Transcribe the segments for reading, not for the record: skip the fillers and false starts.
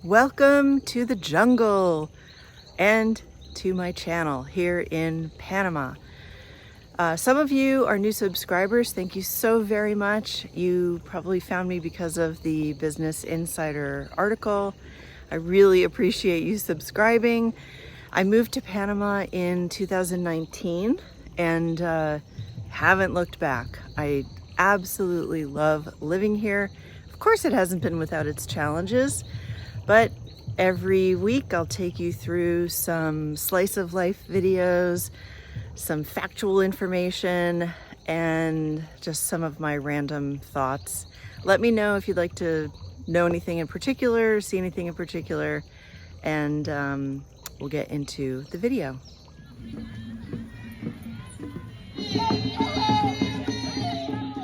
Welcome to the jungle and to my channel here in Panama. Some of you are new subscribers. Thank you so very much. You probably found me because of the Business Insider article. I really appreciate you subscribing. I moved to Panama in 2019 and haven't looked back. I absolutely love living here. Of course, it hasn't been without its challenges, but every week I'll take you through some slice of life videos, some factual information, and just some of my random thoughts. Let me know if you'd like to know anything in particular, see anything in particular, and we'll get into the video.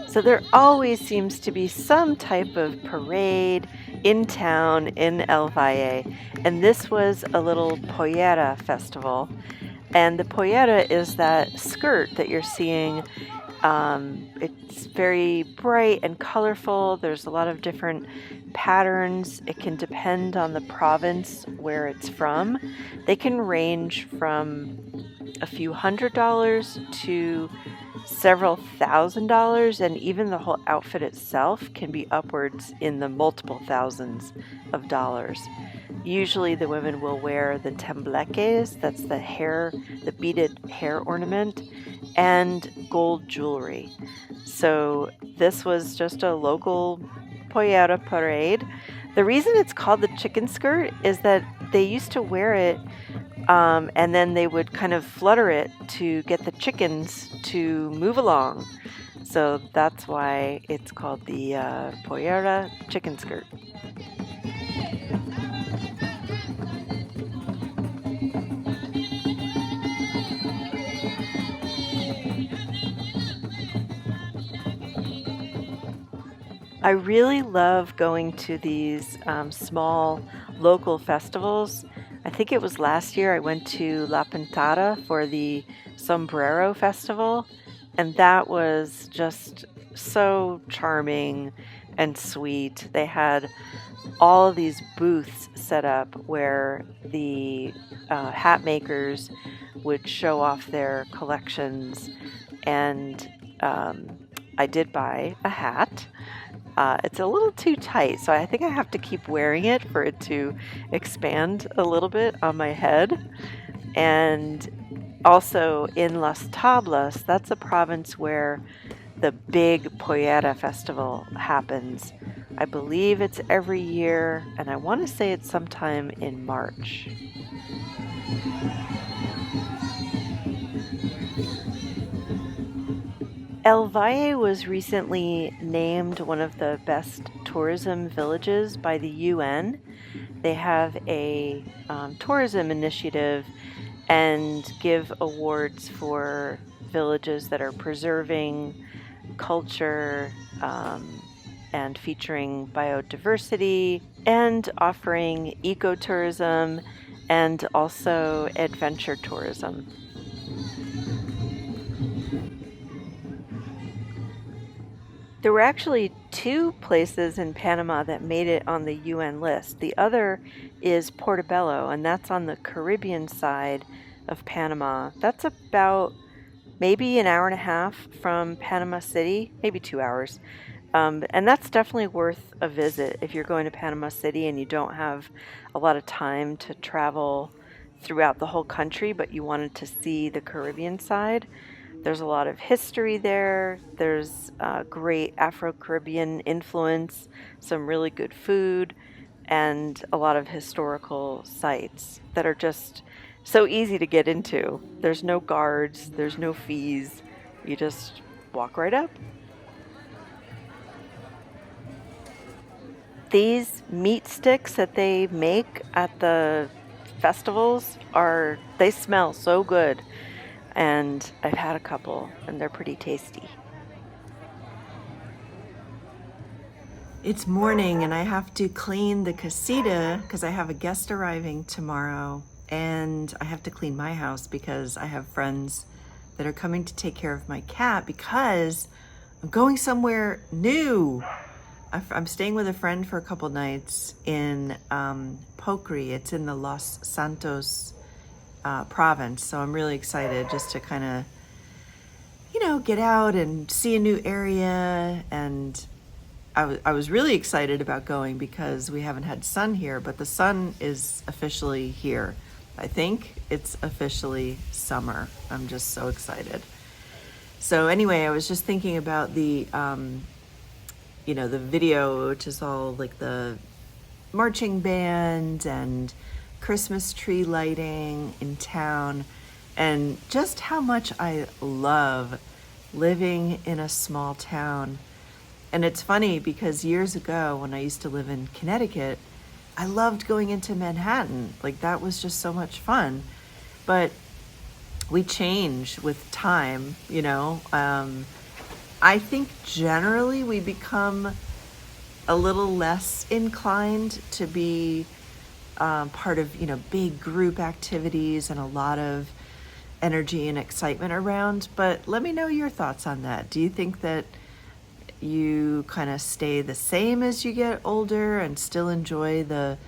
So there always seems to be some type of parade in town in El Valle, and this was a little pollera festival. And the pollera is that skirt that you're seeing. It's very bright and colorful. There's a lot of different patterns. It can depend on the province where it's from. They can range from a few $100s to several $1,000s, and even the whole outfit itself can be upwards in the multiple thousands of dollars. Usually the women will wear the tembleques, that's the beaded hair ornament, and gold jewelry. So this was just a local pollera parade. The reason it's called the chicken skirt is that they used to wear it and then they would kind of flutter it to get the chickens to move along. So that's why it's called the pollera chicken skirt. I really love going to these small local festivals. I think it was last year I went to La Pintada for the Sombrero Festival, and that was just so charming and sweet. They had all of these booths set up where the hat makers would show off their collections, and I did buy a hat. It's a little too tight, so I think I have to keep wearing it for it to expand a little bit on my head. And also in Las Tablas, that's a province where the big Pollera festival happens. I believe it's every year, and I want to say it's sometime in March. El Valle was recently named one of the best tourism villages by the UN. They have a tourism initiative and give awards for villages that are preserving culture and featuring biodiversity and offering ecotourism and also adventure tourism. There were actually two places in Panama that made it on the UN list. The other is Portobello, and that's on the Caribbean side of Panama. That's about maybe an hour and a half from Panama City, maybe 2 hours. And that's definitely worth a visit if you're going to Panama City and you don't have a lot of time to travel throughout the whole country, but you wanted to see the Caribbean side. There's a lot of history there. There's great Afro-Caribbean influence, some really good food, and a lot of historical sites that are just so easy to get into. There's no guards, there's no fees. You just walk right up. These meat sticks that they make at the festivals they smell so good. And I've had a couple, and they're pretty tasty. It's morning, and I have to clean the casita because I have a guest arriving tomorrow, and I have to clean my house because I have friends that are coming to take care of my cat because I'm going somewhere new. I'm staying with a friend for a couple nights in Pocri. It's in the Los Santos province. So I'm really excited just to kind of, get out and see a new area. And I was really excited about going because we haven't had sun here, but the sun is officially here. I think it's officially summer. I'm just so excited. So anyway, I was just thinking about the video, which is all like the marching band and Christmas tree lighting in town, and just how much I love living in a small town. And it's funny because years ago when I used to live in Connecticut, I loved going into Manhattan. Like that was just so much fun. But we change with time, I think generally we become a little less inclined to be part of, big group activities and a lot of energy and excitement around. But let me know your thoughts on that. Do you think that you kind of stay the same as you get older and still enjoy the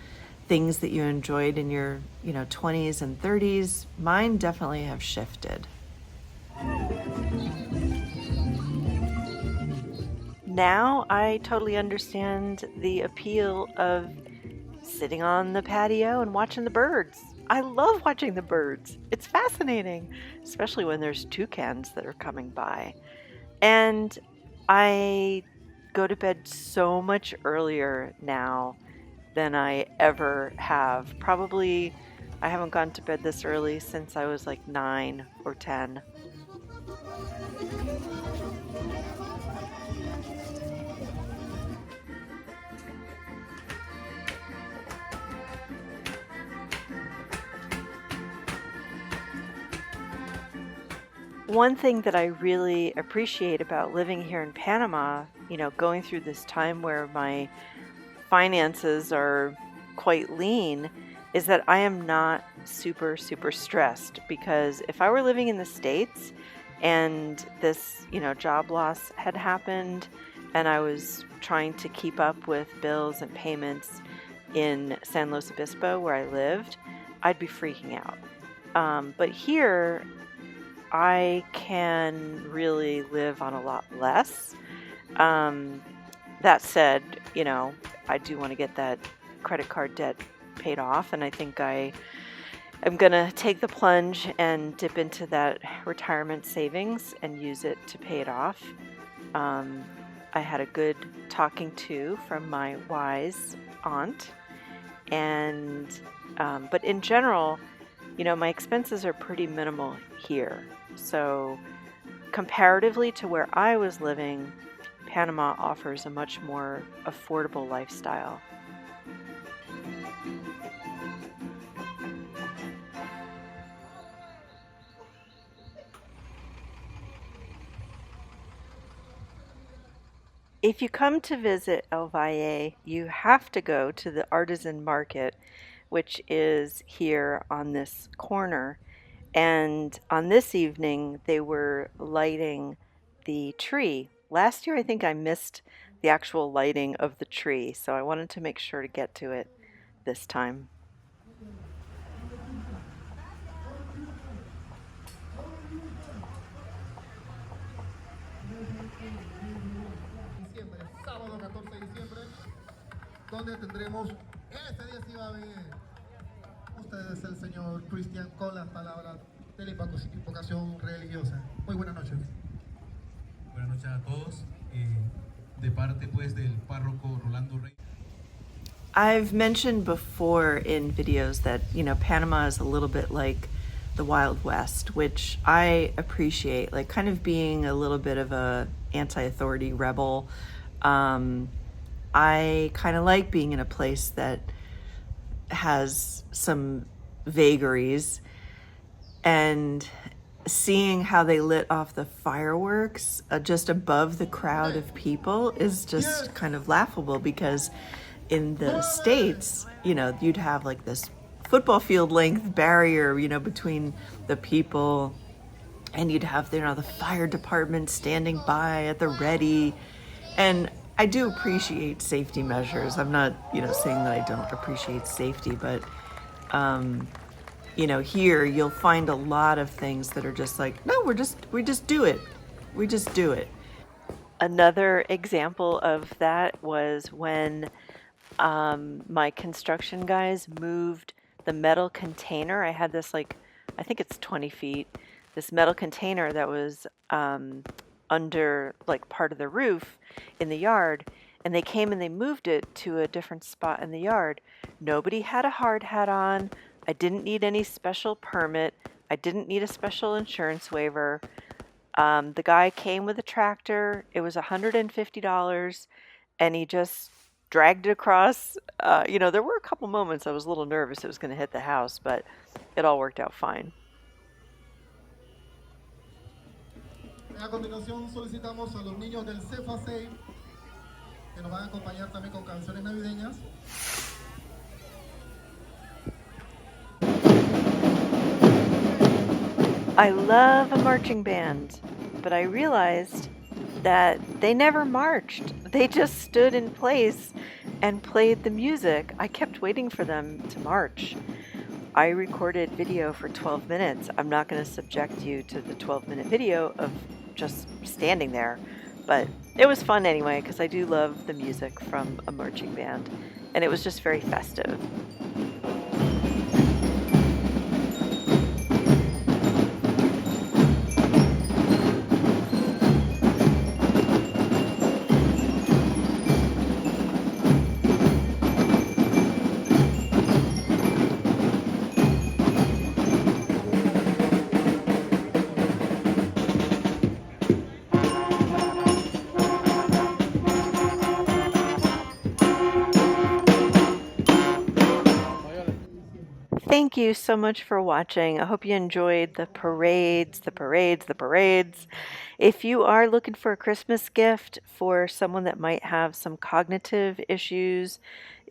things that you enjoyed in your 20s and 30s? Mine definitely have shifted. Now I totally understand the appeal of sitting on the patio and watching the birds. I love watching the birds. It's fascinating, especially when there's toucans that are coming by. And I go to bed so much earlier now than I ever have. Probably I haven't gone to bed this early since I was like 9 or 10. One thing that I really appreciate about living here in Panama, going through this time where my finances are quite lean, is that I am not super, super stressed. Because if I were living in the States and this, job loss had happened and I was trying to keep up with bills and payments in San Luis Obispo where I lived, I'd be freaking out. But here, I can really live on a lot less. That said, I do want to get that credit card debt paid off, and I think I am going to take the plunge and dip into that retirement savings and use it to pay it off. I had a good talking to from my wise aunt, and but in general, my expenses are pretty minimal here. So comparatively to where I was living, Panama offers a much more affordable lifestyle. If you come to visit El Valle, you have to go to the artisan market, which is here on this corner. And on this evening, they were lighting the tree. Last year, I think I missed the actual lighting of the tree, so I wanted to make sure to get to it this time. Donde tendremos, este día sí va a haber, usted es el señor Cristian con las palabras de la invocación religiosa. Muy buenas noches. Buenas noches a todos, de parte pues del párroco Rolando Rey. I've mentioned before in videos that, Panama is a little bit like the Wild West, which I appreciate, like kind of being a little bit of a anti-authority rebel. I kind of like being in a place that has some vagaries, and seeing how they lit off the fireworks just above the crowd of people is just kind of laughable, because in the States, you'd have like this football field length barrier, between the people, and you'd have, the fire department standing by at the ready. And I do appreciate safety measures. I'm not, saying that I don't appreciate safety, but here you'll find a lot of things that are just like, no, we just do it. We just do it. Another example of that was when my construction guys moved the metal container. I had this I think it's 20 feet, this metal container that was under part of the roof in the yard, and they came and they moved it to a different spot in the yard. Nobody had a hard hat on. I didn't need any special permit. I didn't need a special insurance waiver. The guy came with a tractor. It was $150, and he just dragged it across. There were a couple moments I was a little nervous it was going to hit the house, but it all worked out fine. A continuación solicitamos a los niños del CEFA 6 que nos van a acompañar también con canciones navideñas. I love a marching band, but I realized that they never marched. They just stood in place and played the music. I kept waiting for them to march. I recorded video for 12 minutes. I'm not going to subject you to the 12-minute video of just standing there, but it was fun anyway because I do love the music from a marching band, and it was just very festive. Thank you so much for watching. I hope you enjoyed the parades. If you are looking for a Christmas gift for someone that might have some cognitive issues,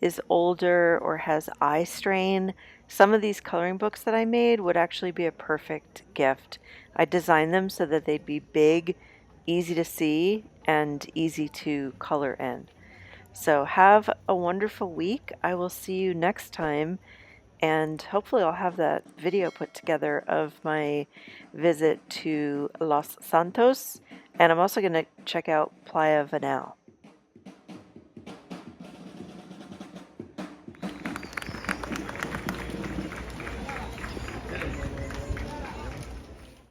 is older, or has eye strain, some of these coloring books that I made would actually be a perfect gift. I designed them so that they'd be big, easy to see, and easy to color in. So have a wonderful week. I will see you next time. And hopefully I'll have that video put together of my visit to Los Santos. And I'm also going to check out Playa Vanal.